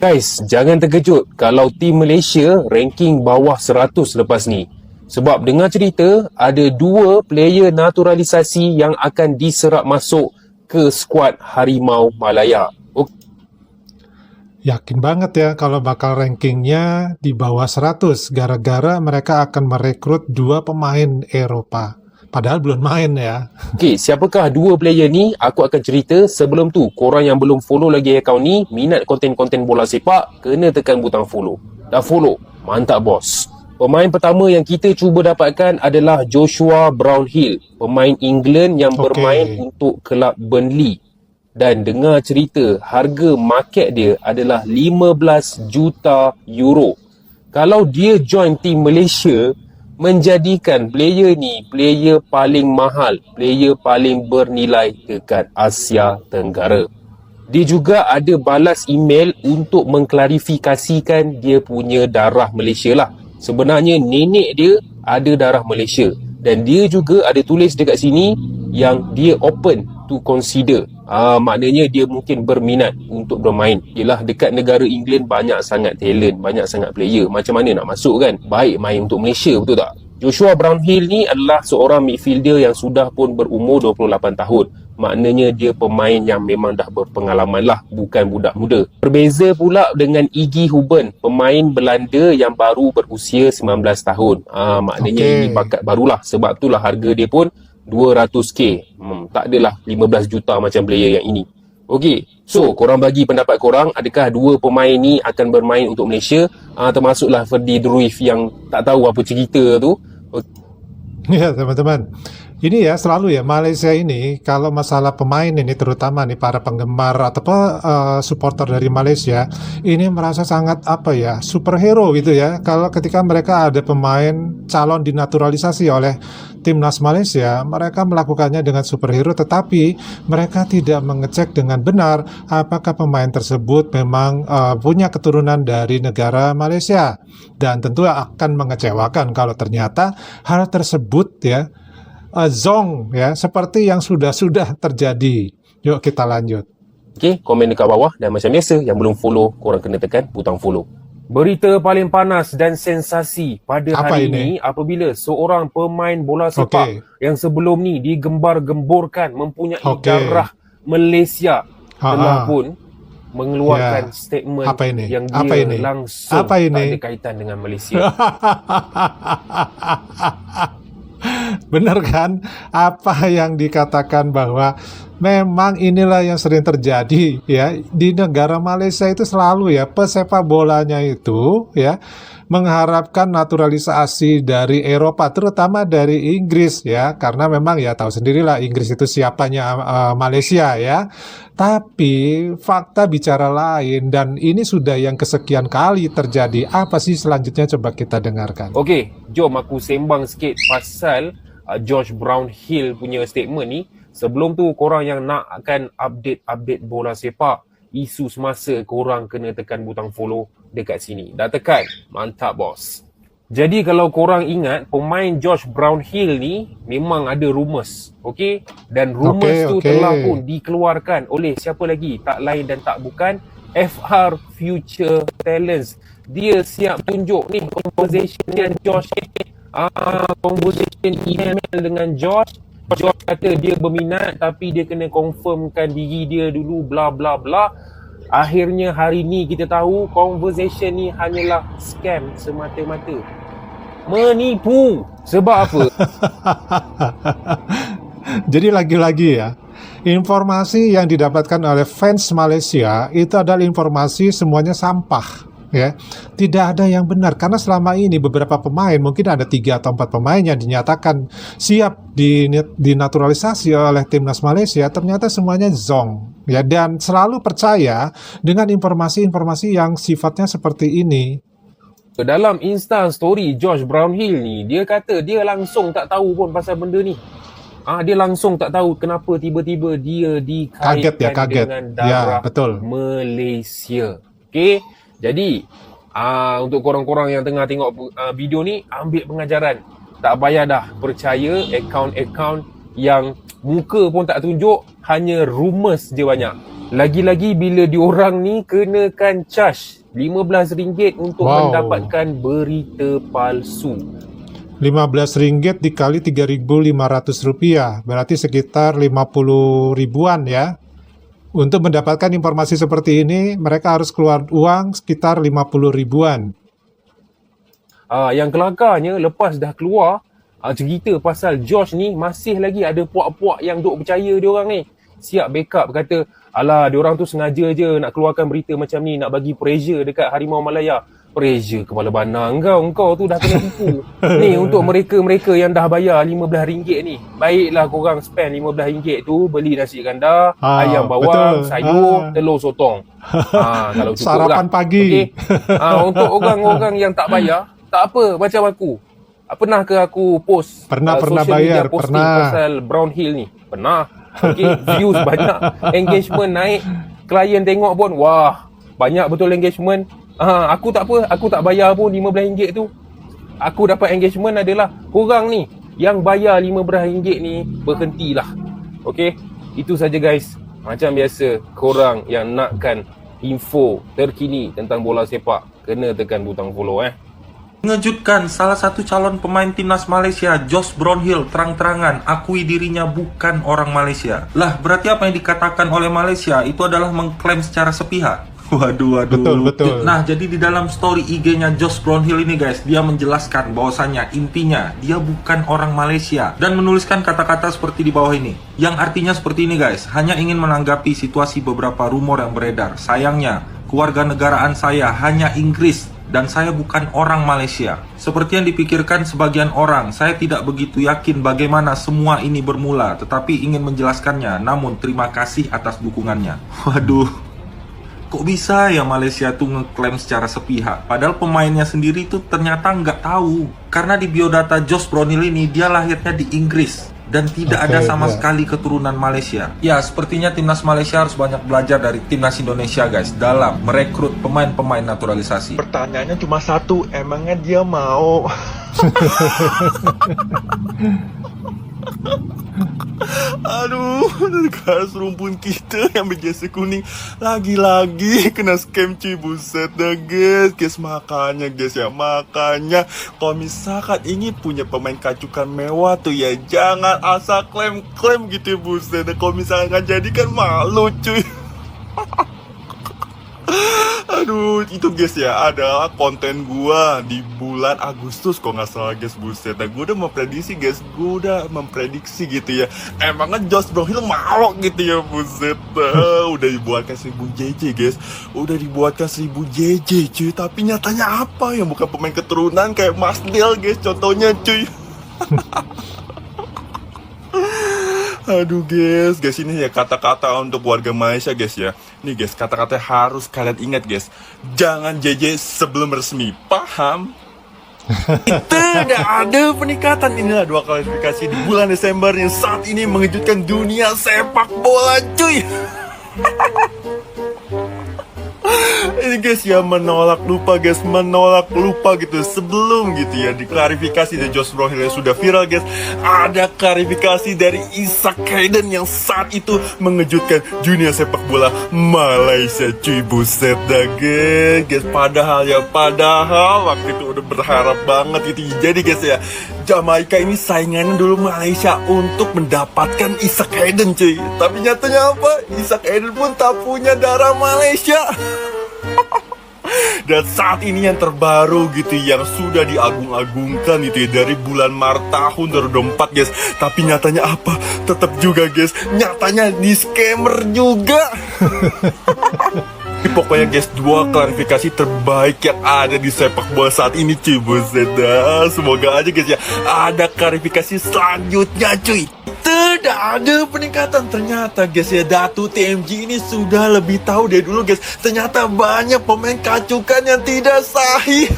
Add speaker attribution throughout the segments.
Speaker 1: Guys, jangan terkejut kalau tim Malaysia ranking bawah 100 lepas ni. Sebab dengar cerita, ada 2 player naturalisasi yang akan diserap masuk ke skuad Harimau Malaya.
Speaker 2: Yakin banget ya kalau bakal rankingnya di bawah 100 gara-gara mereka akan merekrut 2 pemain Eropa. Padahal belum main ya.
Speaker 1: Okey, siapakah 2 player ni? Aku akan cerita. Sebelum tu, korang yang belum follow lagi akaun ni, minat konten-konten bola sepak, kena tekan butang follow. Dah follow? Mantap bos. Pemain pertama yang kita cuba dapatkan adalah Joshua Brownhill, pemain England yang bermain untuk kelab Burnley. Dan dengar cerita, harga market dia adalah 15 juta euro. Kalau dia join tim Malaysia, menjadikan player ni player paling mahal, player paling bernilai dekat Asia Tenggara. Dia juga ada balas email untuk mengklarifikasikan dia punya darah Malaysia lah. Sebenarnya nenek dia ada darah Malaysia. Dan dia juga ada tulis dekat sini yang dia open to consider. Maknanya dia mungkin berminat untuk bermain. Yelah, dekat negara England banyak sangat talent, banyak sangat player. Macam mana nak masuk kan? Baik main untuk Malaysia, betul tak? Joshua Brownhill ni adalah seorang midfielder yang sudah pun berumur 28 tahun. Maknanya dia pemain yang memang dah berpengalaman lah, bukan budak muda. Berbeza pula dengan Iggy Huben, pemain Belanda yang baru berusia 19 tahun. Maknanya ini bakat barulah. Sebab itulah harga dia pun 200k. Tak adalah 15 juta macam player yang ini. Okey, so korang bagi pendapat korang, adakah 2 pemain ni akan bermain untuk Malaysia? Termasuklah Ferdy Druif yang tak tahu apa cerita tu.
Speaker 2: Ya teman-teman, ini ya selalu ya Malaysia ini kalau masalah pemain ini, terutama nih para penggemar atau supporter dari Malaysia ini merasa sangat superhero gitu ya kalau ketika mereka ada pemain calon dinaturalisasi oleh timnas Malaysia. Mereka melakukannya dengan superhero, tetapi mereka tidak mengecek dengan benar apakah pemain tersebut memang punya keturunan dari negara Malaysia. Dan tentu akan mengecewakan kalau ternyata hal tersebut ya zong ya, seperti yang sudah terjadi. Yuk kita lanjut.
Speaker 1: Okey, komen dekat bawah dan macam biasa yang belum follow, korang kena tekan butang follow. Berita paling panas dan sensasi pada hari ini apabila seorang pemain bola sepak yang sebelum ni digembar-gemborkan mempunyai darah Malaysia telah pun mengeluarkan statement yang dia langsung tak ada kaitan dengan Malaysia.
Speaker 2: Benar kan? Apa yang dikatakan bahwa memang inilah yang sering terjadi ya di negara Malaysia itu selalu ya pesepak bolanya itu ya mengharapkan naturalisasi dari Eropa, terutama dari Inggris ya, karena memang ya tahu sendirilah Inggris itu siapanya Malaysia ya. Tapi fakta bicara lain, dan ini sudah yang kesekian kali terjadi. Apa sih selanjutnya, coba kita dengarkan.
Speaker 1: Okey, jom aku sembang sikit pasal Josh Brownhill punya statement ni. Sebelum tu, korang yang nak akan update bola sepak, isu semasa, korang kena tekan butang follow dekat sini. Dah tekan? Mantap bos. Jadi kalau korang ingat, pemain Josh Brownhill ni memang ada rumours. Okey? Dan rumours tu telah pun dikeluarkan oleh siapa lagi? Tak lain dan tak bukan FR Future Talents. Dia siap tunjuk ni conversation dengan Josh. Conversation email dengan Josh. Josh kata dia berminat tapi dia kena confirmkan diri dia dulu, bla bla bla. Akhirnya hari ni kita tahu conversation ni hanyalah scam semata-mata. Menipu. Sebab apa?
Speaker 2: Jadi lagi-lagi ya, informasi yang didapatkan oleh fans Malaysia itu adalah informasi semuanya sampah. Ya, tidak ada yang benar karena selama ini beberapa pemain, mungkin ada 3 atau 4 pemain yang dinyatakan siap dinaturalisasi oleh timnas Malaysia, ternyata semuanya zong ya, dan selalu percaya dengan informasi-informasi yang sifatnya seperti ini.
Speaker 1: Dalam Insta story Josh Brownhill ni, dia kata dia langsung tak tahu pun pasal benda ni. Dia langsung tak tahu kenapa tiba-tiba dia dikaitkan dengan darah Malaysia. Okey. Jadi, untuk korang-korang yang tengah tengok video ni, ambil pengajaran. Tak payah dah percaya akaun-akaun yang muka pun tak tunjuk, hanya rumours je banyak. Lagi-lagi bila diorang ni kenakan charge RM15 untuk mendapatkan berita palsu.
Speaker 2: RM15 dikali Rp3.500, berarti sekitar 50 ribuan ya. Untuk mendapatkan informasi seperti ini, mereka harus keluar uang sekitar 50 ribuan.
Speaker 1: Yang kelakarnya, lepas dah keluar cerita pasal Josh ni, masih lagi ada puak-puak yang duk percaya diorang ni. Siap backup, kata, alah, diorang tu sengaja je nak keluarkan berita macam ni, nak bagi pressure dekat Harimau Malaya. Pressure kepala bandar kau tu dah kena tipu. Ni untuk mereka-mereka yang dah bayar RM15 ni. Baiklah korang spend RM15 tu beli nasi ganda, ayam bawang, sayur, telur sotong. Kalau cukup
Speaker 2: sarapan pagi.
Speaker 1: Okay? Untuk orang-orang yang tak bayar, tak apa, macam aku. Pernah ke aku post
Speaker 2: pernah
Speaker 1: social
Speaker 2: bayar,
Speaker 1: media posting
Speaker 2: pernah
Speaker 1: pasal Brown Hill ni? Pernah. Okay, views banyak, engagement naik, klien tengok pun, wah, banyak betul engagement. Aku tak apa, aku tak bayar pun RM15 tu. Aku dapat engagement adalah korang ni yang bayar RM15 ni, berhentilah. Okay, itu saja guys. Macam biasa, korang yang nakkan info terkini tentang bola sepak, kena tekan butang follow
Speaker 3: Mengejutkan, salah satu calon pemain timnas Malaysia, Josh Brownhill, terang-terangan akui dirinya bukan orang Malaysia. Lah, berarti apa yang dikatakan oleh Malaysia itu adalah mengklaim secara sepihak. Waduh.
Speaker 2: Betul.
Speaker 3: Nah, jadi di dalam story IG-nya Josh Brownhill ini guys, dia menjelaskan bahwasannya intinya dia bukan orang Malaysia dan menuliskan kata-kata seperti di bawah ini. Yang artinya seperti ini guys, hanya ingin menanggapi situasi beberapa rumor yang beredar. Sayangnya, kewarganegaraan saya hanya Inggris dan saya bukan orang Malaysia. Seperti yang dipikirkan sebagian orang, saya tidak begitu yakin bagaimana semua ini bermula, tetapi ingin menjelaskannya. Namun terima kasih atas dukungannya. Waduh, kok bisa ya Malaysia tuh ngeklaim secara sepihak? Padahal pemainnya sendiri tuh ternyata nggak tahu. Karena di biodata Josh Brownhill ini, dia lahirnya di Inggris dan tidak ada sama sekali keturunan Malaysia. Ya, sepertinya timnas Malaysia harus banyak belajar dari timnas Indonesia guys dalam merekrut pemain-pemain naturalisasi.
Speaker 4: Pertanyaannya cuma satu, emangnya dia mau? Aduh, gas rumpun kita yang berjasa kuning lagi-lagi kena scam cuy, buset dah guys. Makanya guys ya, makanya kalau misalkan ingin punya pemain kacukan mewah tuh ya jangan asal klaim gitu, buset dah. Kalau misalkan jadi kan malu cuy. Aduh, itu guys ya adalah konten gua di bulan Agustus kok nggak salah guys, buset. Nah, gua udah memprediksi gitu ya. Emangnya Josh Brownhill mau gitu ya, buset. Udah dibuatkan 1000 JJ guys. Udah dibuatkan 1000 JJ cuy. Tapi nyatanya apa yang bukan pemain keturunan kayak Mas Del guys, contohnya cuy. Aduh guys, ini ya kata-kata untuk warga Malaysia guys ya. Nih guys, kata-kata harus kalian ingat guys. Jangan JJ sebelum resmi, paham? Tidak ada peningkatan. Inilah 2 klarifikasi di bulan Desember yang saat ini mengejutkan dunia sepak bola cuy. Ini guys ya menolak lupa gitu. Sebelum gitu ya diklarifikasi dari Josh Brownhill yang sudah viral guys, ada klarifikasi dari Ishak Hayden yang saat itu mengejutkan dunia sepak bola Malaysia cuy, buset dah guys. Padahal waktu itu udah berharap banget gitu. Jadi guys ya, Jamaika ini saingannya dulu Malaysia untuk mendapatkan Ishak Hayden cuy. Tapi nyatanya apa? Ishak Hayden pun tak punya darah Malaysia. Dan saat ini yang terbaru gitu, yang sudah diagung-agungkan itu ya, dari bulan Maret tahun 2024 guys. Tapi nyatanya apa? Tetap juga guys, nyatanya di scammer juga. Pokoknya guys, 2 klarifikasi terbaik yang ada di sepak bola saat ini cuy, buset dah. Semoga aja guys ya ada klarifikasi selanjutnya cuy. Tidak ada peningkatan. Ternyata guys ya, Datu TMG ini sudah lebih tahu dari dulu guys. Ternyata banyak pemain kacukan yang tidak sahih.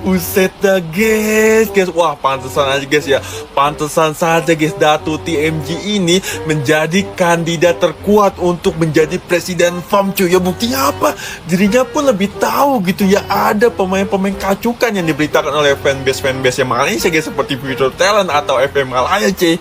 Speaker 4: Buset dah guys. Wah pantesan aja guys ya. Pantesan saja guys Datu TMG ini menjadi kandidat terkuat untuk menjadi presiden FAM cuy. Ya buktinya apa? Dirinya pun lebih tahu gitu ya. Ada pemain-pemain kacukan yang diberitakan oleh fanbase yang Malaysia guys, seperti Future Talent atau FM Malaya cuy.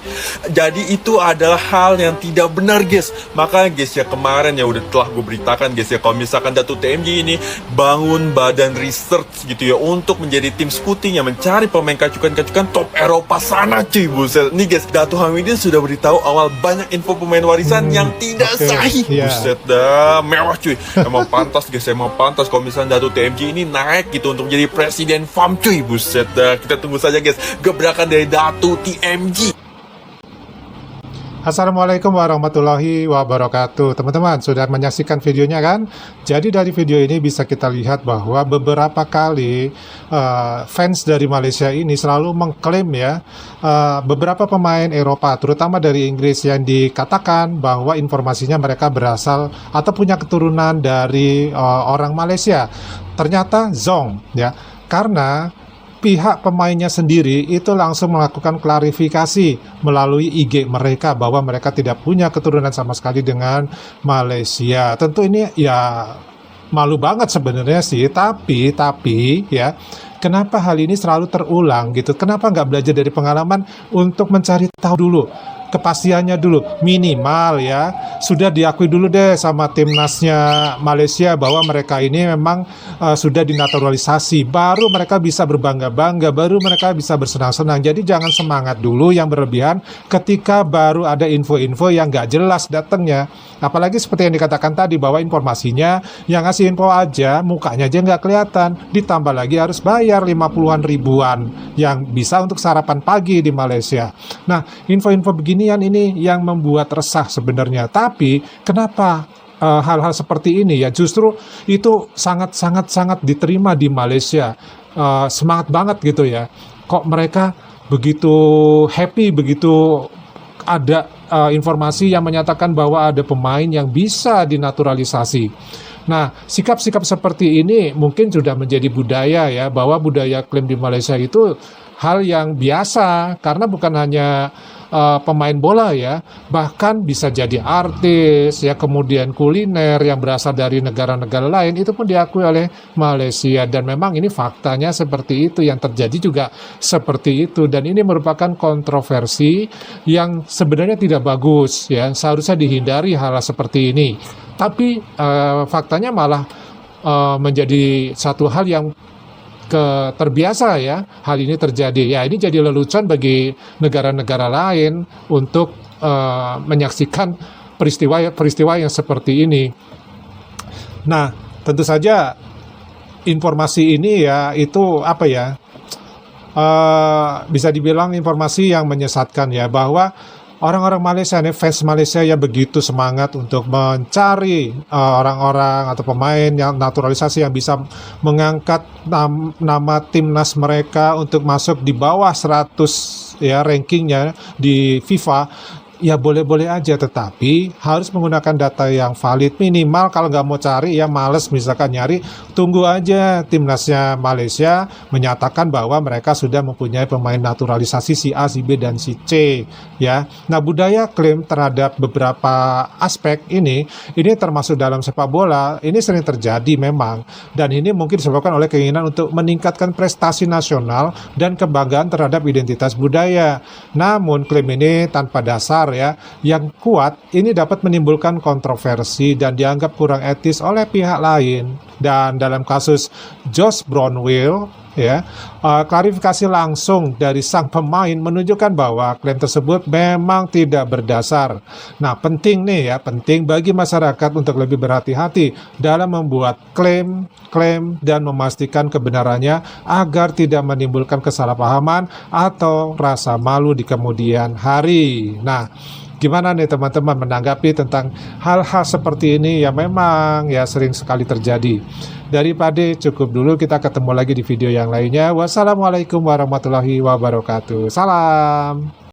Speaker 4: Jadi itu adalah hal yang tidak benar guys. Makanya guys ya, kemarin ya udah telah gue beritakan guys ya, kalau misalkan Datu TMG ini bangun badan research gitu ya untuk menjadi tim scouting yang mencari pemain kacukan-kacukan top Eropa sana cuy. Buset nih guys, Datu Hamidin sudah beritahu awal banyak info pemain warisan yang tidak sahih. Buset dah, mewah cuy. Emang pantas guys, emang pantas kalau misalnya Datu TMG ini naik gitu untuk menjadi presiden FAM cuy. Buset dah, kita tunggu saja guys gebrakan dari Datu TMG.
Speaker 2: Assalamualaikum warahmatullahi wabarakatuh. Teman-teman sudah menyaksikan videonya kan? Jadi dari video ini bisa kita lihat bahwa beberapa kali fans dari Malaysia ini selalu mengklaim ya beberapa pemain Eropa, terutama dari Inggris, yang dikatakan bahwa informasinya mereka berasal atau punya keturunan dari orang Malaysia. Ternyata zong ya, karena pihak pemainnya sendiri itu langsung melakukan klarifikasi melalui IG mereka bahwa mereka tidak punya keturunan sama sekali dengan Malaysia. Tentu ini ya malu banget sebenarnya sih, tapi ya kenapa hal ini selalu terulang gitu? Kenapa nggak belajar dari pengalaman untuk mencari tahu dulu kepastiannya dulu, minimal ya sudah diakui dulu deh sama timnasnya Malaysia bahwa mereka ini memang sudah dinaturalisasi, baru mereka bisa berbangga-bangga, baru mereka bisa bersenang-senang. Jadi jangan semangat dulu yang berlebihan ketika baru ada info-info yang nggak jelas datangnya. Apalagi seperti yang dikatakan tadi bahwa informasinya yang ngasih info aja mukanya aja nggak kelihatan, ditambah lagi harus bayar 50-an ribuan yang bisa untuk sarapan pagi di Malaysia. Nah, info-info begini ini yang membuat resah sebenarnya. Tapi kenapa hal-hal seperti ini ya justru itu sangat diterima di Malaysia, semangat banget gitu ya. Kok mereka begitu happy begitu ada informasi yang menyatakan bahwa ada pemain yang bisa dinaturalisasi. Nah, sikap-sikap seperti ini mungkin sudah menjadi budaya ya, bahwa budaya klaim di Malaysia itu hal yang biasa, karena bukan hanya pemain bola ya, bahkan bisa jadi artis ya, kemudian kuliner yang berasal dari negara-negara lain itu pun diakui oleh Malaysia. Dan memang ini faktanya seperti itu, yang terjadi juga seperti itu, dan ini merupakan kontroversi yang sebenarnya tidak bagus ya, seharusnya dihindari hal seperti ini. Tapi faktanya malah menjadi satu hal yang terbiasa ya, hal ini terjadi ya. Ini jadi lelucon bagi negara-negara lain untuk menyaksikan peristiwa yang seperti ini. Nah, tentu saja informasi ini ya itu apa ya, bisa dibilang informasi yang menyesatkan ya, bahwa orang-orang Malaysia, fans Malaysia yang begitu semangat untuk mencari orang-orang atau pemain yang naturalisasi yang bisa mengangkat nama timnas mereka untuk masuk di bawah 100 ya rankingnya di FIFA. Ya boleh-boleh aja, tetapi harus menggunakan data yang valid. Minimal kalau nggak mau cari ya males misalkan nyari, tunggu aja timnasnya Malaysia menyatakan bahwa mereka sudah mempunyai pemain naturalisasi si A, si B, dan si C ya. Nah, budaya klaim terhadap beberapa aspek ini termasuk dalam sepak bola, ini sering terjadi memang, dan ini mungkin disebabkan oleh keinginan untuk meningkatkan prestasi nasional dan kebanggaan terhadap identitas budaya. Namun klaim ini tanpa dasar ya, yang kuat ini dapat menimbulkan kontroversi dan dianggap kurang etis oleh pihak lain. Dan dalam kasus Josh Brownhill ya, klarifikasi langsung dari sang pemain menunjukkan bahwa klaim tersebut memang tidak berdasar. Nah, penting nih ya, penting bagi masyarakat untuk lebih berhati-hati dalam membuat klaim dan memastikan kebenarannya agar tidak menimbulkan kesalahpahaman atau rasa malu di kemudian hari. Nah, gimana nih teman-teman menanggapi tentang hal-hal seperti ini yang memang ya sering sekali terjadi. Daripada cukup dulu, kita ketemu lagi di video yang lainnya. Wassalamualaikum warahmatullahi wabarakatuh. Salam.